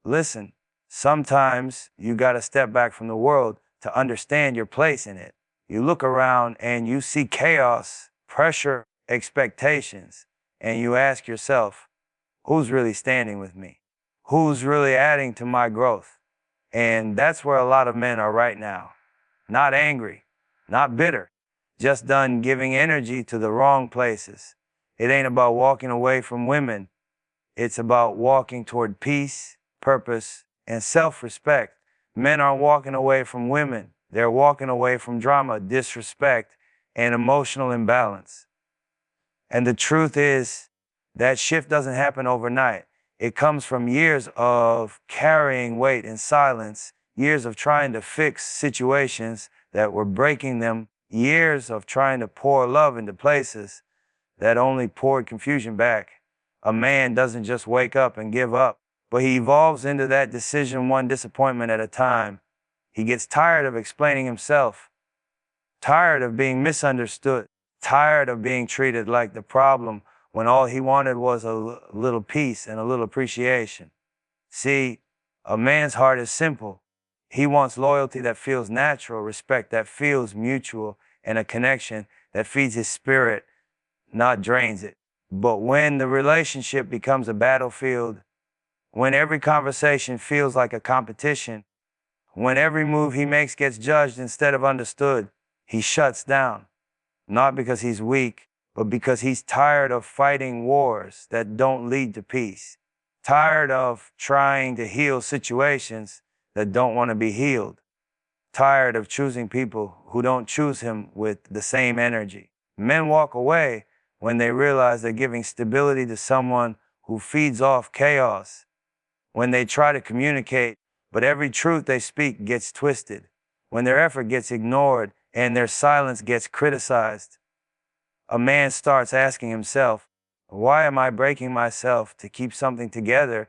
listen, sometimes you got to step back from the world to understand your place in it. You look around and you see chaos, pressure, expectations, and you ask yourself, who's really standing with me? Who's really adding to my growth? And that's where a lot of men are right now. Not angry, not bitter, just done giving energy to the wrong places. It ain't about walking away from women. It's about walking toward peace, purpose, and self-respect. Men aren't walking away from women. They're walking away from drama, disrespect, and emotional imbalance. And the truth is, that shift doesn't happen overnight. It comes from years of carrying weight in silence, years of trying to fix situations that were breaking them, years of trying to pour love into places that only poured confusion back. A man doesn't just wake up and give up, but he evolves into that decision one disappointment at a time. He gets tired of explaining himself, tired of being misunderstood, tired of being treated like the problem when all he wanted was a little peace and a little appreciation. See, a man's heart is simple. He wants loyalty that feels natural, respect that feels mutual, and a connection that feeds his spirit, not drains it. But when the relationship becomes a battlefield, when every conversation feels like a competition, when every move he makes gets judged instead of understood, he shuts down. Not because he's weak, but because he's tired of fighting wars that don't lead to peace. Tired of trying to heal situations that don't want to be healed. Tired of choosing people who don't choose him with the same energy. Men walk away when they realize they're giving stability to someone who feeds off chaos. When they try to communicate, but every truth they speak gets twisted. When their effort gets ignored and their silence gets criticized. A man starts asking himself, why am I breaking myself to keep something together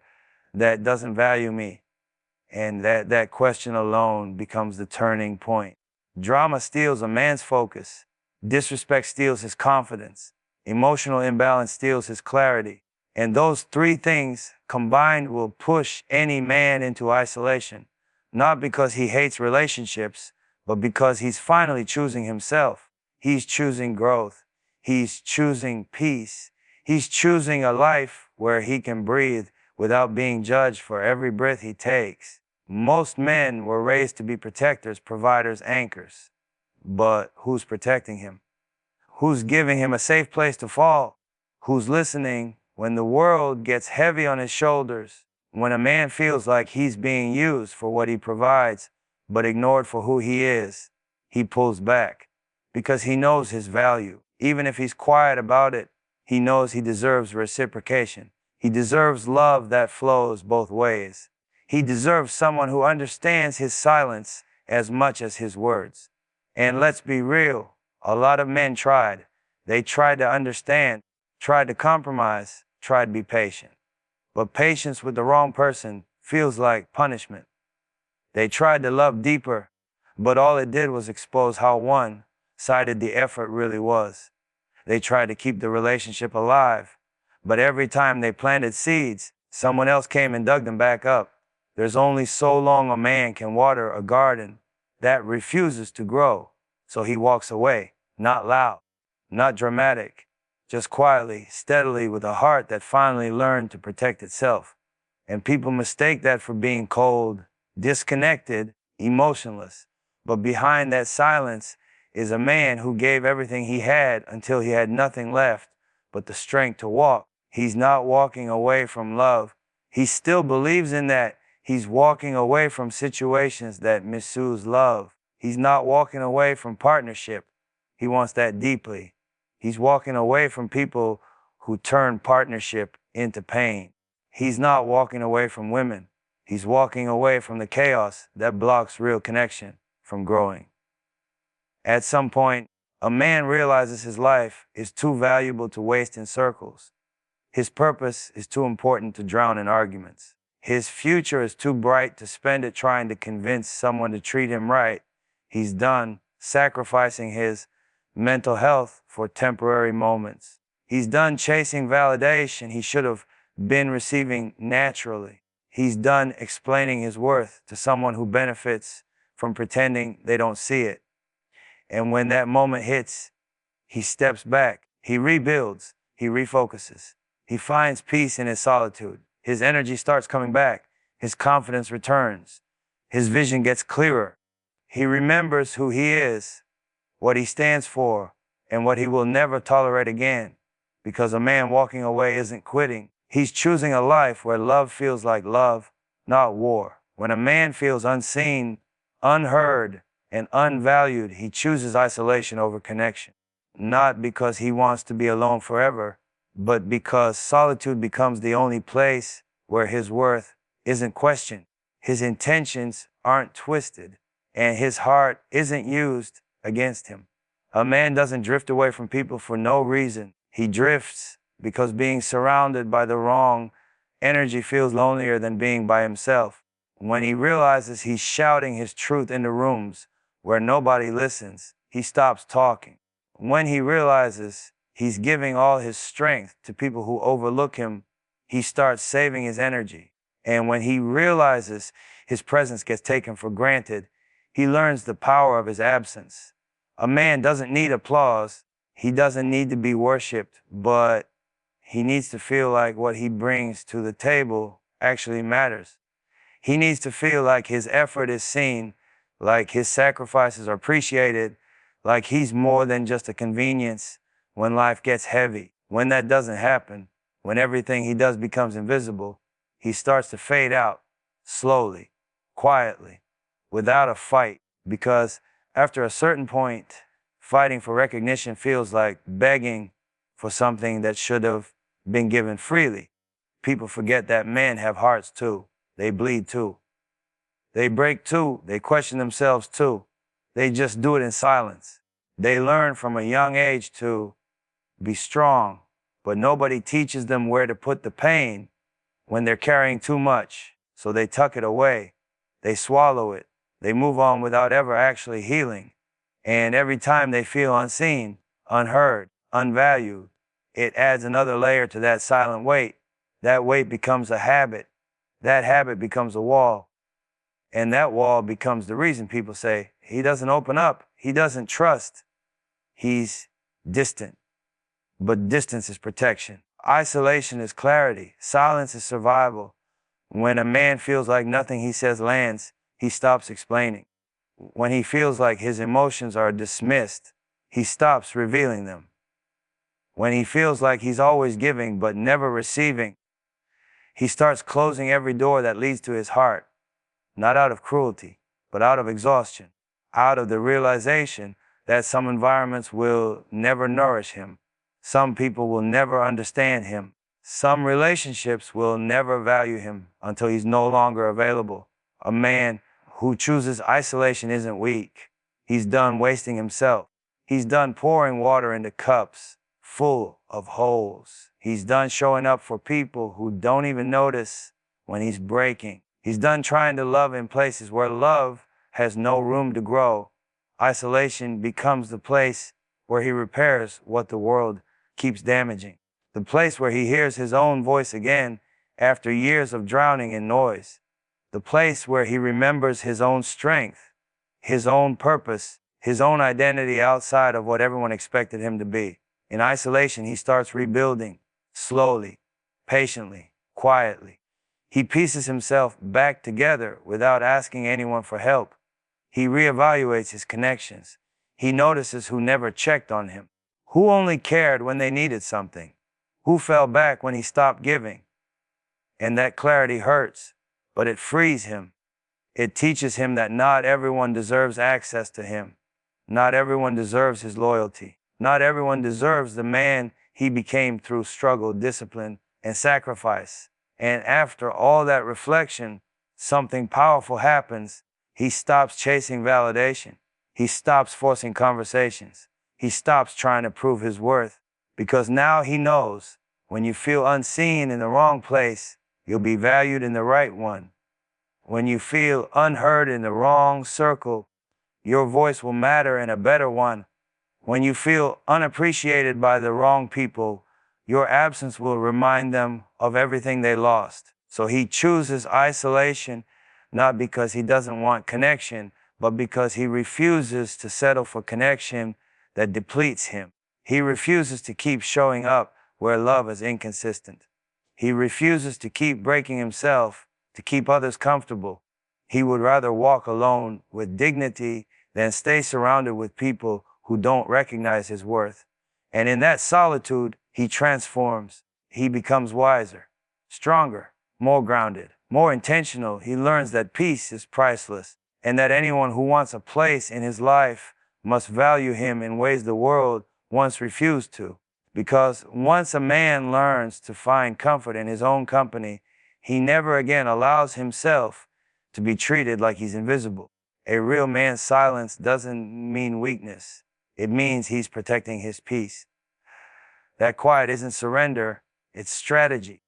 that doesn't value me? And that question alone becomes the turning point. Drama steals a man's focus. Disrespect steals his confidence. Emotional imbalance steals his clarity. And those three things combined will push any man into isolation. Not because he hates relationships, but because he's finally choosing himself. He's choosing growth. He's choosing peace. He's choosing a life where he can breathe without being judged for every breath he takes. Most men were raised to be protectors, providers, anchors. But who's protecting him? Who's giving him a safe place to fall? Who's listening when the world gets heavy on his shoulders? When a man feels like he's being used for what he provides, but ignored for who he is, he pulls back because he knows his value. Even if he's quiet about it, he knows he deserves reciprocation. He deserves love that flows both ways. He deserves someone who understands his silence as much as his words. And let's be real, a lot of men tried. They tried to understand, tried to compromise, tried to be patient. But patience with the wrong person feels like punishment. They tried to love deeper, but all it did was expose how one-sided the effort really was. They tried to keep the relationship alive, but every time they planted seeds, someone else came and dug them back up. There's only so long a man can water a garden that refuses to grow, so he walks away, not loud, not dramatic, just quietly, steadily, with a heart that finally learned to protect itself. And people mistake that for being cold, disconnected, emotionless. But behind that silence is a man who gave everything he had until he had nothing left but the strength to walk. He's not walking away from love. He still believes in that. He's walking away from situations that misuse love. He's not walking away from partnership. He wants that deeply. He's walking away from people who turn partnership into pain. He's not walking away from women. He's walking away from the chaos that blocks real connection from growing. At some point, a man realizes his life is too valuable to waste in circles. His purpose is too important to drown in arguments. His future is too bright to spend it trying to convince someone to treat him right. He's done sacrificing his mental health for temporary moments. He's done chasing validation he should have been receiving naturally. He's done explaining his worth to someone who benefits from pretending they don't see it. And when that moment hits, he steps back, he rebuilds, he refocuses. He finds peace in his solitude. His energy starts coming back. His confidence returns. His vision gets clearer. He remembers who he is, what he stands for, and what he will never tolerate again. Because a man walking away isn't quitting. He's choosing a life where love feels like love, not war. When a man feels unseen, unheard, and unvalued, he chooses isolation over connection. Not because he wants to be alone forever, but because solitude becomes the only place where his worth isn't questioned, his intentions aren't twisted, and his heart isn't used against him. A man doesn't drift away from people for no reason. He drifts because being surrounded by the wrong energy feels lonelier than being by himself. When he realizes he's shouting his truth into rooms where nobody listens, he stops talking. When he realizes he's giving all his strength to people who overlook him, he starts saving his energy. And when he realizes his presence gets taken for granted, he learns the power of his absence. A man doesn't need applause. He doesn't need to be worshipped, but he needs to feel like what he brings to the table actually matters. He needs to feel like his effort is seen, like his sacrifices are appreciated, like he's more than just a convenience when life gets heavy. When that doesn't happen, when everything he does becomes invisible, he starts to fade out, slowly, quietly, without a fight. Because after a certain point, fighting for recognition feels like begging for something that should have been given freely. People forget that men have hearts too. They bleed too. They break too. They question themselves too. They just do it in silence. They learn from a young age to be strong, but nobody teaches them where to put the pain when they're carrying too much. So they tuck it away. They swallow it. They move on without ever actually healing. And every time they feel unseen, unheard, unvalued, it adds another layer to that silent weight. That weight becomes a habit. That habit becomes a wall. And that wall becomes the reason people say, he doesn't open up. He doesn't trust. He's distant. But distance is protection. Isolation is clarity. Silence is survival. When a man feels like nothing he says lands, he stops explaining. When he feels like his emotions are dismissed, he stops revealing them. When he feels like he's always giving but never receiving, he starts closing every door that leads to his heart, not out of cruelty, but out of exhaustion, out of the realization that some environments will never nourish him. Some people will never understand him. Some relationships will never value him until he's no longer available. A man who chooses isolation isn't weak. He's done wasting himself. He's done pouring water into cups full of holes. He's done showing up for people who don't even notice when he's breaking. He's done trying to love in places where love has no room to grow. Isolation becomes the place where he repairs what the world keeps damaging. The place where he hears his own voice again after years of drowning in noise. The place where he remembers his own strength, his own purpose, his own identity outside of what everyone expected him to be. In isolation, he starts rebuilding, slowly, patiently, quietly. He pieces himself back together without asking anyone for help. He reevaluates his connections. He notices who never checked on him, who only cared when they needed something, who fell back when he stopped giving. And that clarity hurts, but it frees him. It teaches him that not everyone deserves access to him. Not everyone deserves his loyalty. Not everyone deserves the man he became through struggle, discipline, and sacrifice. And after all that reflection, something powerful happens. He stops chasing validation. He stops forcing conversations. He stops trying to prove his worth. Because now he knows when you feel unseen in the wrong place, you'll be valued in the right one. When you feel unheard in the wrong circle, your voice will matter in a better one. When you feel unappreciated by the wrong people, your absence will remind them of everything they lost. So he chooses isolation not because he doesn't want connection, but because he refuses to settle for connection that depletes him. He refuses to keep showing up where love is inconsistent. He refuses to keep breaking himself to keep others comfortable. He would rather walk alone with dignity than stay surrounded with people who don't recognize his worth. And in that solitude, he transforms. He becomes wiser, stronger, more grounded, more intentional. He learns that peace is priceless and that anyone who wants a place in his life must value him in ways the world once refused to. Because once a man learns to find comfort in his own company, he never again allows himself to be treated like he's invisible. A real man's silence doesn't mean weakness. It means he's protecting his peace. That quiet isn't surrender, it's strategy.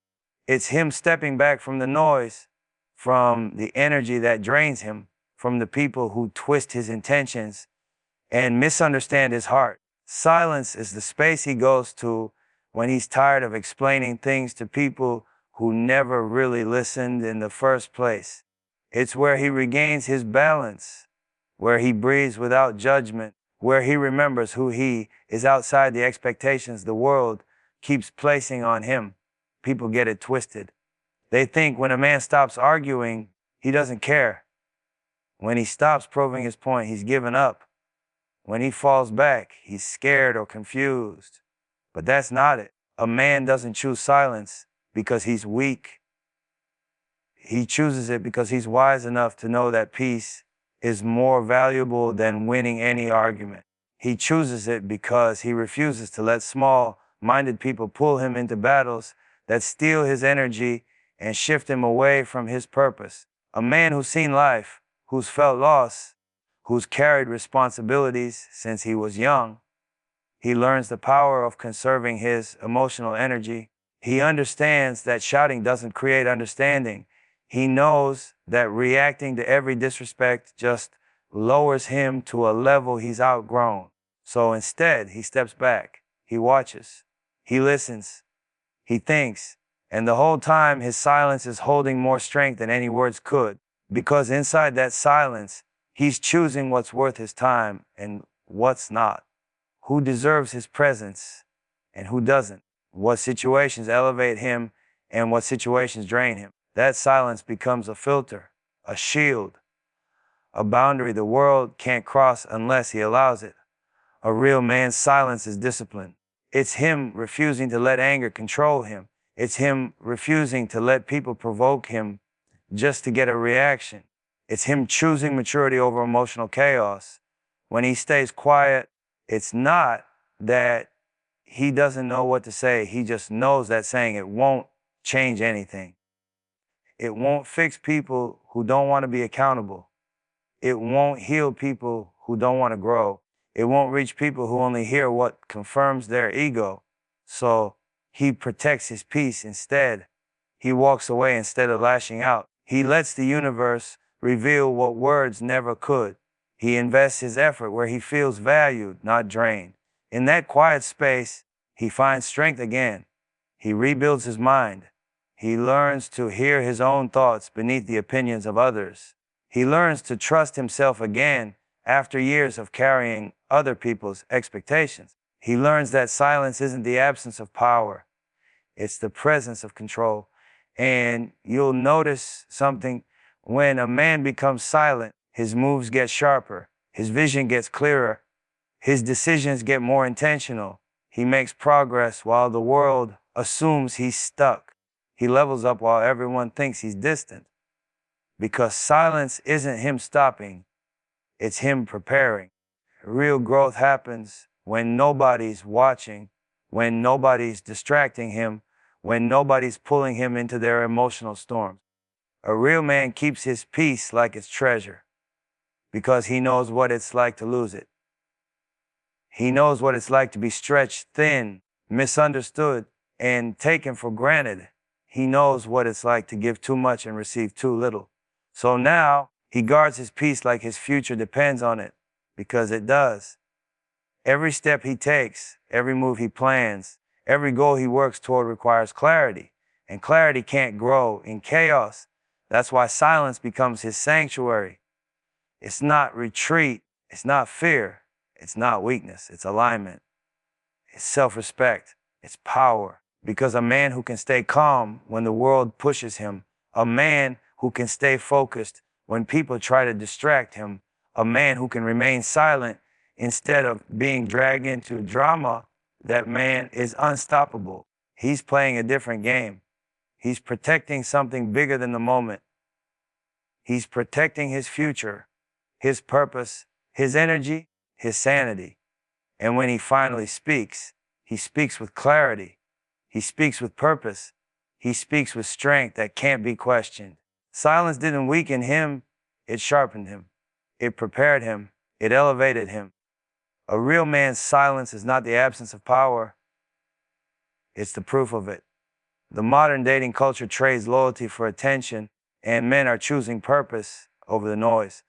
It's him stepping back from the noise, from the energy that drains him, from the people who twist his intentions and misunderstand his heart. Silence is the space he goes to when he's tired of explaining things to people who never really listened in the first place. It's where he regains his balance, where he breathes without judgment, where he remembers who he is outside the expectations the world keeps placing on him. People get it twisted. They think when a man stops arguing, he doesn't care. When he stops proving his point, he's given up. When he falls back, he's scared or confused. But that's not it. A man doesn't choose silence because he's weak. He chooses it because he's wise enough to know that peace is more valuable than winning any argument. He chooses it because he refuses to let small-minded people pull him into battles that steal his energy and shift him away from his purpose. A man who's seen life, who's felt loss, who's carried responsibilities since he was young. He learns the power of conserving his emotional energy. He understands that shouting doesn't create understanding. He knows that reacting to every disrespect just lowers him to a level he's outgrown. So instead, he steps back. He watches. He listens. He thinks. And the whole time, his silence is holding more strength than any words could. Because inside that silence, he's choosing what's worth his time and what's not. Who deserves his presence and who doesn't. What situations elevate him and what situations drain him. That silence becomes a filter, a shield, a boundary the world can't cross unless he allows it. A real man's silence is discipline. It's him refusing to let anger control him. It's him refusing to let people provoke him just to get a reaction. It's him choosing maturity over emotional chaos. When he stays quiet, it's not that he doesn't know what to say. He just knows that saying it won't change anything. It won't fix people who don't want to be accountable. It won't heal people who don't want to grow. It won't reach people who only hear what confirms their ego. So he protects his peace instead. He walks away instead of lashing out. He lets the universe reveal what words never could. He invests his effort where he feels valued, not drained. In that quiet space, he finds strength again. He rebuilds his mind. He learns to hear his own thoughts beneath the opinions of others. He learns to trust himself again after years of carrying other people's expectations. He learns that silence isn't the absence of power. It's the presence of control. And you'll notice something. When a man becomes silent, his moves get sharper, his vision gets clearer, his decisions get more intentional. He makes progress while the world assumes he's stuck. He levels up while everyone thinks he's distant. Because silence isn't him stopping, it's him preparing. Real growth happens when nobody's watching, when nobody's distracting him, when nobody's pulling him into their emotional storms. A real man keeps his peace like it's treasure because he knows what it's like to lose it. He knows what it's like to be stretched thin, misunderstood, and taken for granted. He knows what it's like to give too much and receive too little. So now he guards his peace like his future depends on it, because it does. Every step he takes, every move he plans, every goal he works toward requires clarity. and clarity can't grow in chaos. That's why silence becomes his sanctuary. It's not retreat, it's not fear, it's not weakness, it's alignment, it's self-respect, it's power. Because a man who can stay calm when the world pushes him, a man who can stay focused when people try to distract him, a man who can remain silent instead of being dragged into drama, that man is unstoppable. He's playing a different game. He's protecting something bigger than the moment. He's protecting his future, his purpose, his energy, his sanity. And when he finally speaks, he speaks with clarity. He speaks with purpose. He speaks with strength that can't be questioned. Silence didn't weaken him, it sharpened him. It prepared him. It elevated him. A real man's silence is not the absence of power, it's the proof of it. The modern dating culture trades loyalty for attention, and men are choosing purpose over the noise.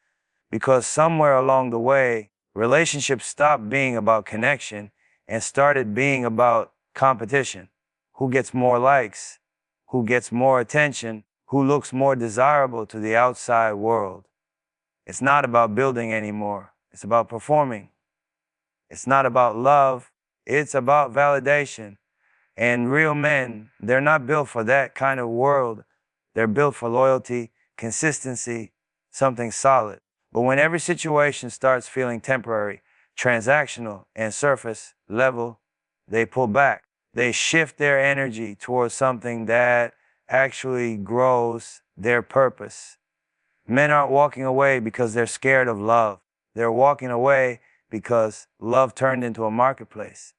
Because somewhere along the way, relationships stopped being about connection and started being about competition. Who gets more likes? Who gets more attention? Who looks more desirable to the outside world? It's not about building anymore. It's about performing. It's not about love. It's about validation. And real men, they're not built for that kind of world. They're built for loyalty, consistency, something solid. But when every situation starts feeling temporary, transactional, and surface level, they pull back. They shift their energy towards something that actually grows their purpose. Men aren't walking away because they're scared of love. They're walking away because love turned into a marketplace.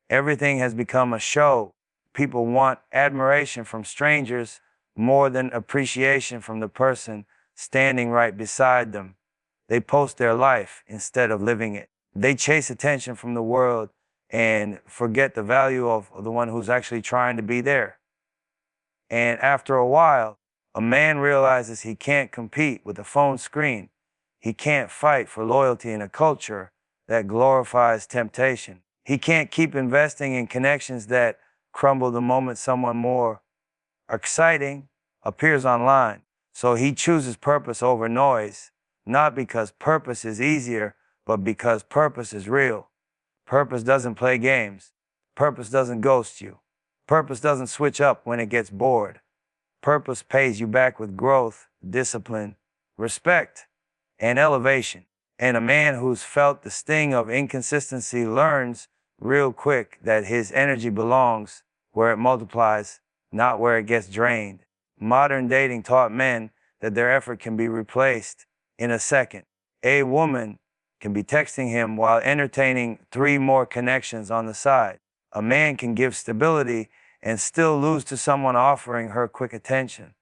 Everything has become a show. People want admiration from strangers more than appreciation from the person standing right beside them. They post their life instead of living it. They chase attention from the world and forget the value of the one who's actually trying to be there. And after a while, a man realizes he can't compete with a phone screen. He can't fight for loyalty in a culture that glorifies temptation. He can't keep investing in connections that crumble the moment someone more exciting appears online. So he chooses purpose over noise, not because purpose is easier, but because purpose is real. Purpose doesn't play games. Purpose doesn't ghost you. Purpose doesn't switch up when it gets bored. Purpose pays you back with growth, discipline, respect, and elevation. And a man who's felt the sting of inconsistency learns real quick that his energy belongs where it multiplies, not where it gets drained. Modern dating taught men that their effort can be replaced in a second. A woman can be texting him while entertaining 3 more connections on the side. A man can give stability and still lose to someone offering her quick attention.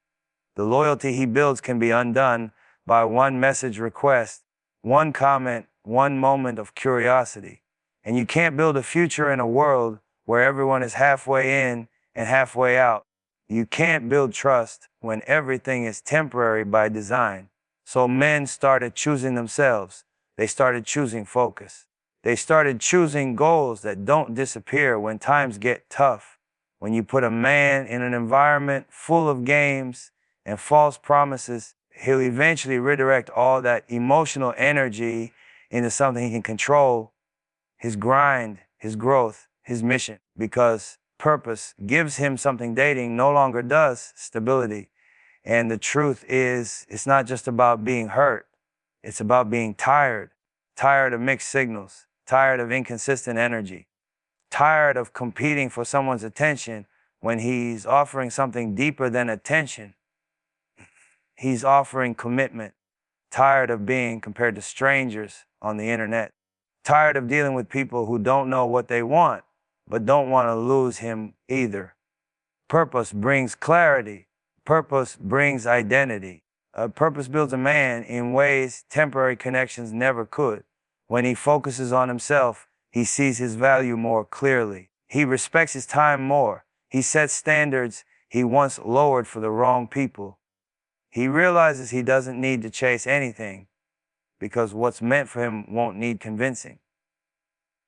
The loyalty he builds can be undone by one message request, one comment, one moment of curiosity. And you can't build a future in a world where everyone is halfway in and halfway out. You can't build trust when everything is temporary by design. So men started choosing themselves. They started choosing focus. They started choosing goals that don't disappear when times get tough. When you put a man in an environment full of games and false promises, he'll eventually redirect all that emotional energy into something he can control: his grind, his growth, his mission. Because purpose gives him something dating no longer does: stability. And the truth is, it's not just about being hurt. It's about being tired. Tired of mixed signals. Tired of inconsistent energy. Tired of competing for someone's attention when he's offering something deeper than attention. He's offering commitment. Tired of being compared to strangers on the internet. Tired of dealing with people who don't know what they want, but don't want to lose him either. Purpose brings clarity. Purpose brings identity. Purpose builds a man in ways temporary connections never could. When he focuses on himself, he sees his value more clearly. He respects his time more. He sets standards he once lowered for the wrong people. He realizes he doesn't need to chase anything because what's meant for him won't need convincing.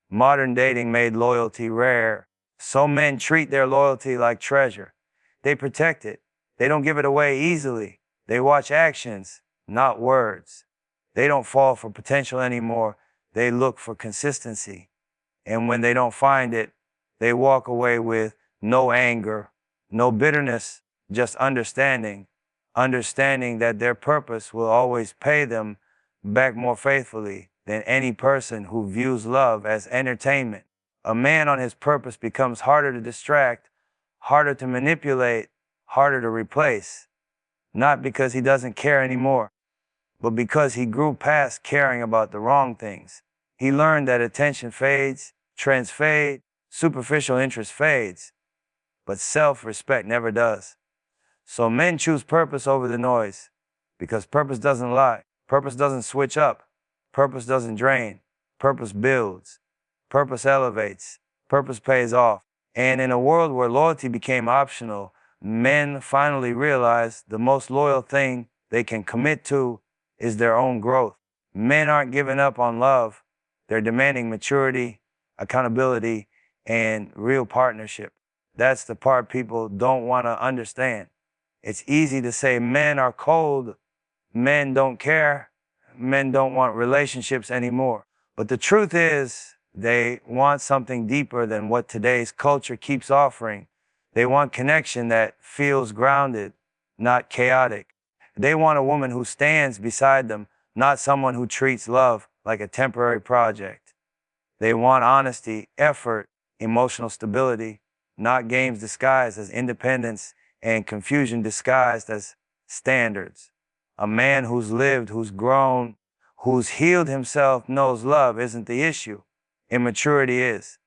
Modern dating made loyalty rare. So men treat their loyalty like treasure. They protect it. They don't give it away easily. They watch actions, not words. They don't fall for potential anymore. They look for consistency. And when they don't find it, they walk away with no anger, no bitterness, just understanding. Understanding that their purpose will always pay them back more faithfully than any person who views love as entertainment. A man on his purpose becomes harder to distract, harder to manipulate, harder to replace. Not because he doesn't care anymore, but because he grew past caring about the wrong things. He learned that attention fades, trends fade, superficial interest fades, but self-respect never does. So men choose purpose over the noise, because purpose doesn't lie, purpose doesn't switch up, purpose doesn't drain, purpose builds, purpose elevates, purpose pays off. And in a world where loyalty became optional, men finally realized the most loyal thing they can commit to is their own growth. Men aren't giving up on love, they're demanding maturity, accountability, and real partnership. That's the part people don't want to understand. It's easy to say men are cold, men don't care, men don't want relationships anymore. But the truth is, they want something deeper than what today's culture keeps offering. They want connection that feels grounded, not chaotic. They want a woman who stands beside them, not someone who treats love like a temporary project. They want honesty, effort, emotional stability, not games disguised as independence and confusion disguised as standards. A man who's lived, who's grown, who's healed himself knows love isn't the issue. Immaturity is.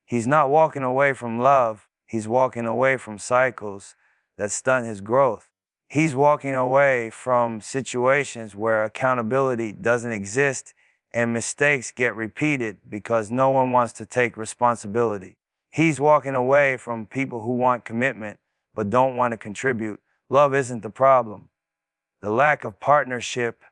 He's not walking away from love. He's walking away from cycles that stunt his growth. He's walking away from situations where accountability doesn't exist and mistakes get repeated because no one wants to take responsibility. He's walking away from people who want commitment but don't want to contribute. Love isn't the problem. The lack of partnership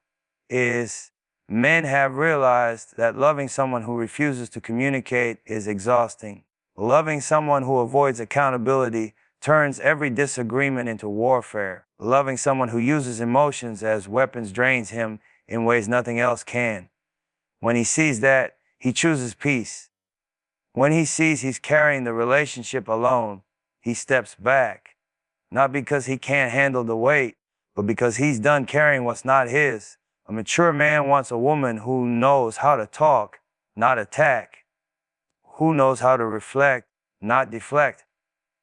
is. Men have realized that loving someone who refuses to communicate is exhausting. Loving someone who avoids accountability turns every disagreement into warfare. Loving someone who uses emotions as weapons drains him in ways nothing else can. When he sees that, he chooses peace. When he sees he's carrying the relationship alone, he steps back. Not because he can't handle the weight, but because he's done carrying what's not his. A mature man wants a woman who knows how to talk, not attack. Who knows how to reflect, not deflect.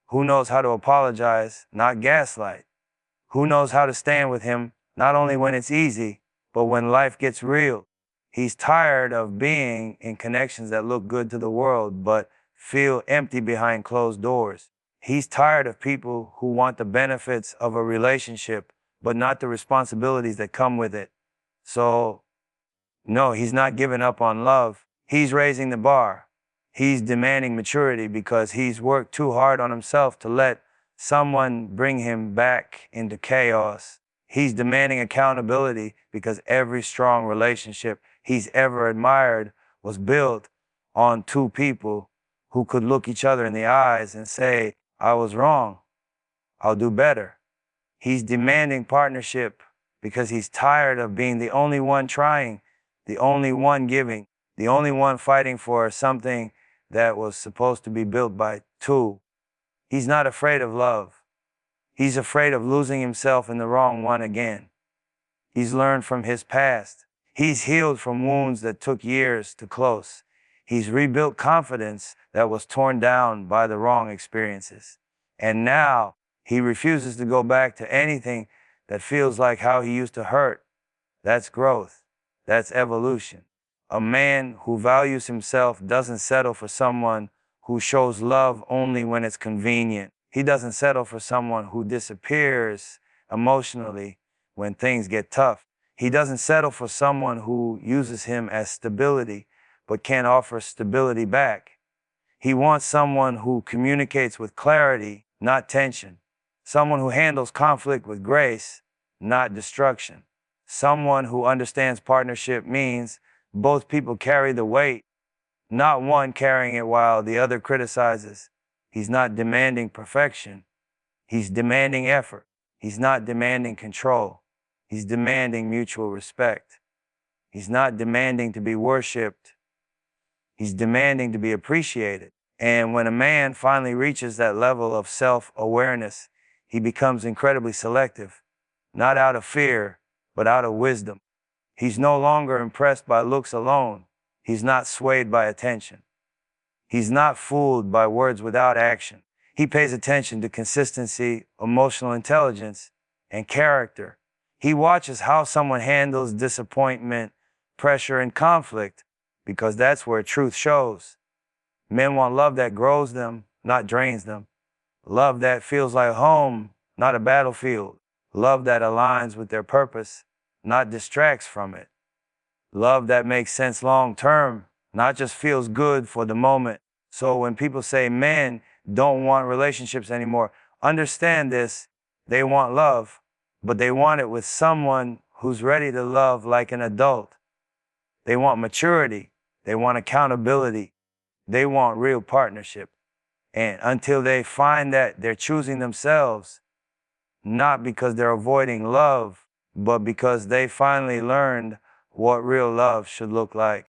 Who knows how to apologize, not gaslight. Who knows how to stand with him, not only when it's easy, but when life gets real. He's tired of being in connections that look good to the world, but feel empty behind closed doors. He's tired of people who want the benefits of a relationship, but not the responsibilities that come with it. So, no, he's not giving up on love. He's raising the bar. He's demanding maturity because he's worked too hard on himself to let someone bring him back into chaos. He's demanding accountability because every strong relationship he's ever admired was built on two people who could look each other in the eyes and say, I was wrong. I'll do better. He's demanding partnership because he's tired of being the only one trying, the only one giving, the only one fighting for something that was supposed to be built by two. He's not afraid of love. He's afraid of losing himself in the wrong one again. He's learned from his past. He's healed from wounds that took years to close. He's rebuilt confidence that was torn down by the wrong experiences. And now he refuses to go back to anything that feels like how he used to hurt. That's growth. That's evolution. A man who values himself doesn't settle for someone who shows love only when it's convenient. He doesn't settle for someone who disappears emotionally when things get tough. He doesn't settle for someone who uses him as stability but can't offer stability back. He wants someone who communicates with clarity, not tension. Someone who handles conflict with grace, not destruction. Someone who understands partnership means both people carry the weight, not one carrying it while the other criticizes. He's not demanding perfection. He's demanding effort. He's not demanding control. He's demanding mutual respect. He's not demanding to be worshiped. He's demanding to be appreciated. And when a man finally reaches that level of self-awareness, he becomes incredibly selective, not out of fear, but out of wisdom. He's no longer impressed by looks alone. He's not swayed by attention. He's not fooled by words without action. He pays attention to consistency, emotional intelligence, and character. He watches how someone handles disappointment, pressure, and conflict, because that's where truth shows. Men want love that grows them, not drains them. Love that feels like home, not a battlefield. Love that aligns with their purpose, not distracts from it. Love that makes sense long term, not just feels good for the moment. So when people say men don't want relationships anymore, understand this: they want love, but they want it with someone who's ready to love like an adult. They want maturity. They want accountability. They want real partnership. And until they find that, they're choosing themselves, not because they're avoiding love, but because they finally learned what real love should look like.